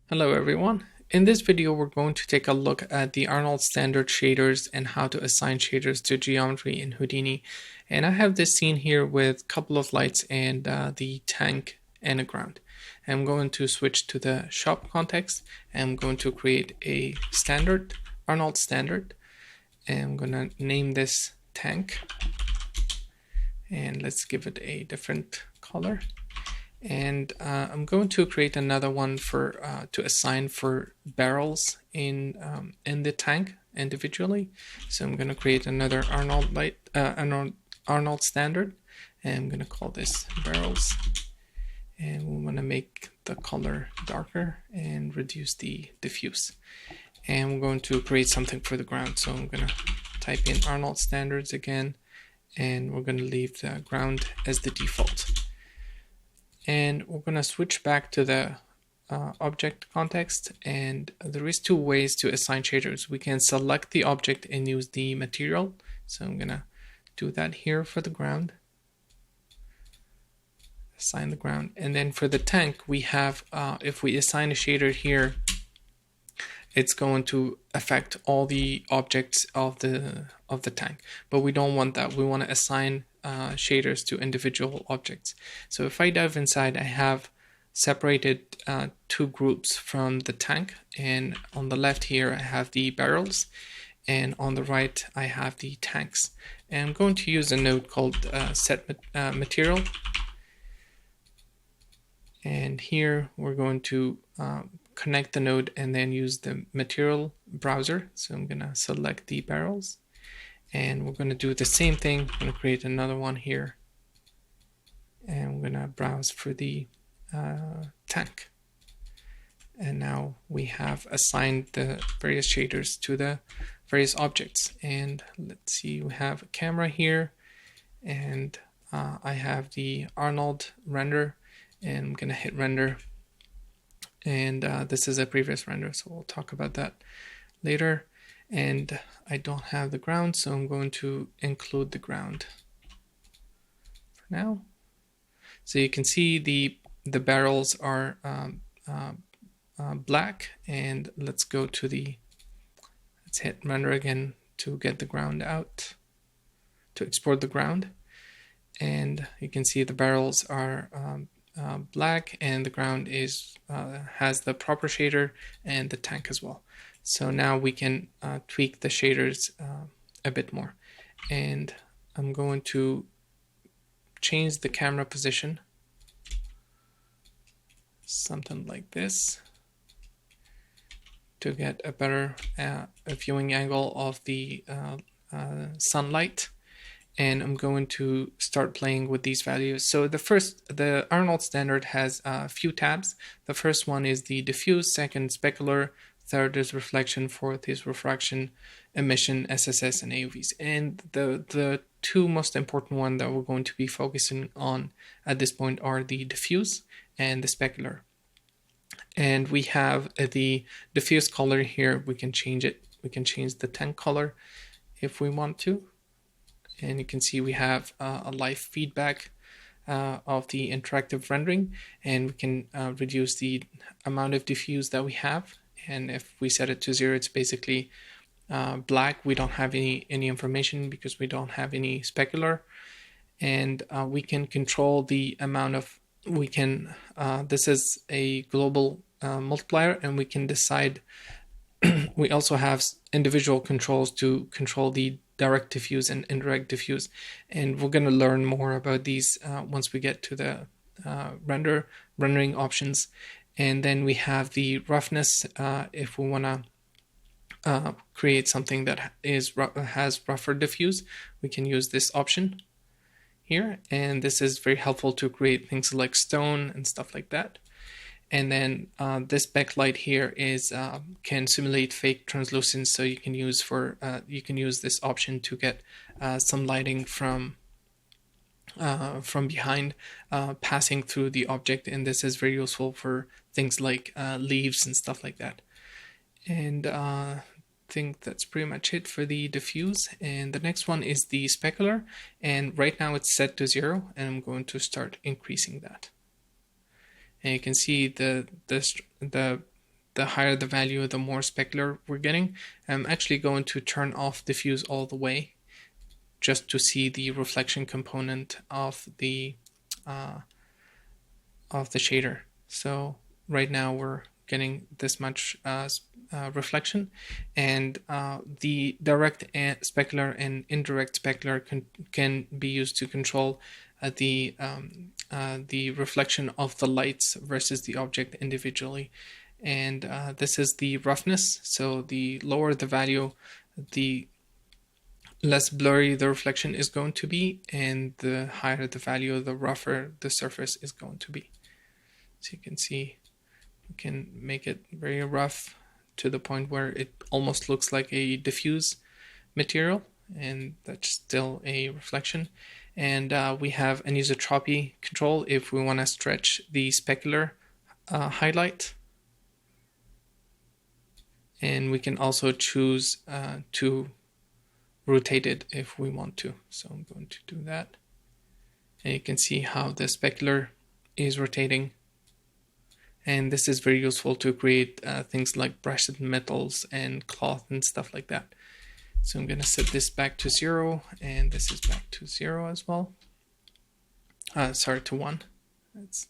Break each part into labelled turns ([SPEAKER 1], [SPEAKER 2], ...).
[SPEAKER 1] Hello everyone. In this video we're going to take a look at the Arnold standard shaders and how to assign shaders to geometry in Houdini. And I have this scene here with a couple of lights and the tank and a ground. I'm going to switch to the shop context and I'm going to create a standard, Arnold standard. And I'm going to name this tank. And let's give it a different color. And I'm going to create another one for to assign for barrels in the tank individually. So I'm going to create another Arnold standard, and I'm going to call this barrels. And we want to make the color darker and reduce the diffuse. And we're going to create something for the ground. So I'm going to type in Arnold standards again, and we're going to leave the ground as the default. And we're going to switch back to the object context, and there is two ways to assign shaders. We can select the object and use the material. So I'm going to do that here for the ground. Assign the ground. And then for the tank, we have, if we assign a shader here, it's going to affect all the objects of the tank. But we don't want that. We want to assign shaders to individual objects. So if I dive inside, I have separated two groups from the tank, and on the left here I have the barrels, and on the right I have the tanks. And I'm going to use a node called set material, and here we're going to connect the node and then use the material browser. So I'm going to select the barrels, and we're going to do the same thing. I'm going to create another one here, and we're going to browse for the tank. And now we have assigned the various shaders to the various objects. And let's see, we have a camera here, and I have the Arnold render, and I'm going to hit render. And this is a previous render, so we'll talk about that later. And I don't have the ground, so I'm going to include the ground for now. So you can see the barrels are black, and let's hit render again to get the ground out, to export the ground. And you can see the barrels are black, and the ground is has the proper shader and the tank as well. So now we can tweak the shaders a bit more. And I'm going to change the camera position, something like this, to get a better viewing angle of the sunlight. And I'm going to start playing with these values. So the Arnold standard has a few tabs. The first one is the diffuse, second specular, third is reflection, fourth is refraction, emission, SSS, and AUVs. And the two most important ones that we're going to be focusing on at this point are the diffuse and the specular. And we have the diffuse color here. We can change it. We can change the tank color if we want to. And you can see we have a live feedback of the interactive rendering, and we can reduce the amount of diffuse that we have. And if we set it to 0, it's basically black. We don't have any information because we don't have any specular. And we can control the amount of, this is a global multiplier, and we can decide, we also have individual controls to control the direct diffuse and indirect diffuse, and we're going to learn more about these once we get to the rendering options. And then we have the roughness. If we want to create something that has rougher diffuse, we can use this option here, and this is very helpful to create things like stone and stuff like that. And then this backlight here is can simulate fake translucence, so you can use this option to get some lighting from behind passing through the object, and this is very useful for things like leaves and stuff like that. And I think that's pretty much it for the diffuse. And the next one is the specular, and right now it's set to 0, and I'm going to start increasing that. And you can see the the higher the value, the more specular we're getting. I'm actually going to turn off diffuse all the way, just to see the reflection component of the shader. So right now we're getting this much reflection, and the direct and specular and indirect specular can be used to control the reflection of the lights versus the object individually. And this is the roughness. So the lower the value, the less blurry the reflection is going to be, and the higher the value, the rougher the surface is going to be. So you can see we can make it very rough to the point where it almost looks like a diffuse material, and that's still a reflection. And we have anisotropy control if we want to stretch the specular highlight. And we can also choose to rotate it if we want to. So I'm going to do that. And you can see how the specular is rotating. And this is very useful to create things like brushed metals and cloth and stuff like that. So I'm going to set this back to 0, and this is back to 0 as well. Sorry, to 1. That's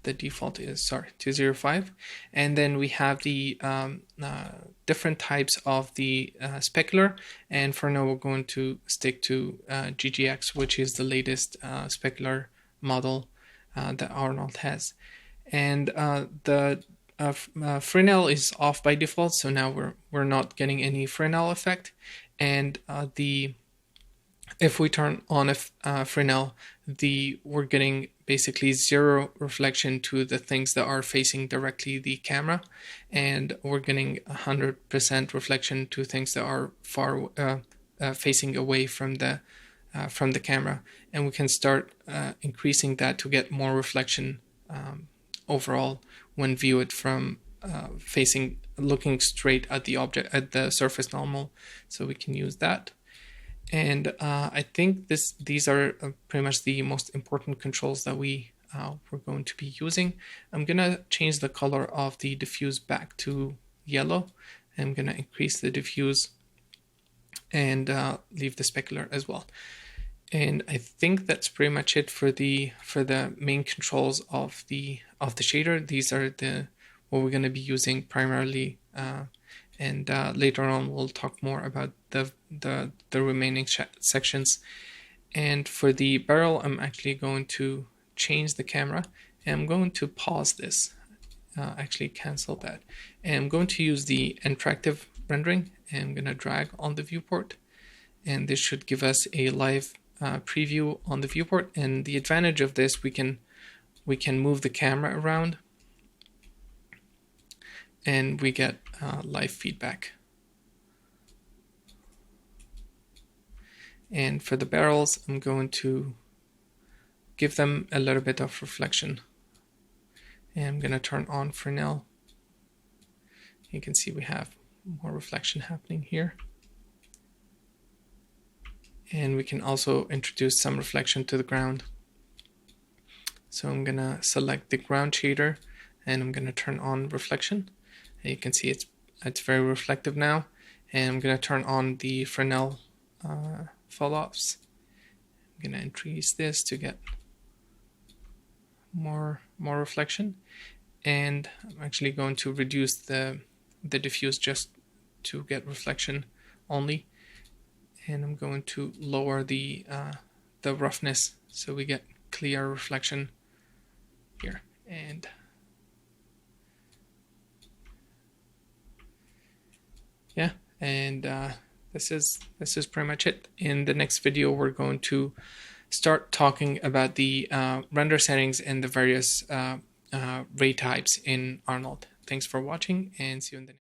[SPEAKER 1] the default is, sorry, 205. And then we have the different types of the specular, and for now we're going to stick to GGX, which is the latest specular model that Arnold has. And the Fresnel is off by default, so now we're not getting any Fresnel effect. And if we turn on a Fresnel, we're getting basically 0 reflection to the things that are facing directly the camera, and we're getting 100% reflection to things that are far facing away from the camera. And we can start increasing that to get more reflection overall when viewed from looking straight at the object, at the surface normal. So we can use that. And I think these are pretty much the most important controls that we're going to be using. I'm gonna change the color of the diffuse back to yellow. I'm gonna increase the diffuse and leave the specular as well. And I think that's pretty much it for the main controls of the shader. These are what we're going to be using primarily, and later on we'll talk more about the remaining sections. And for the barrel, I'm actually going to change the camera, and I'm going to pause this, actually cancel that, and I'm going to use the interactive rendering, and I'm going to drag on the viewport, and this should give us a live preview on the viewport. And the advantage of this, we can move the camera around, and we get live feedback. And for the barrels, I'm going to give them a little bit of reflection, and I'm going to turn on Fresnel. You can see we have more reflection happening here. And we can also introduce some reflection to the ground. So I'm gonna select the ground shader, and I'm gonna turn on reflection. And you can see it's very reflective now. And I'm gonna turn on the Fresnel fall-offs. I'm gonna increase this to get more reflection. And I'm actually going to reduce the diffuse just to get reflection only. And I'm going to lower the roughness so we get clear reflection here. And yeah, and this is pretty much it. In the next video, we're going to start talking about the render settings and the various ray types in Arnold. Thanks for watching, and see you in the next.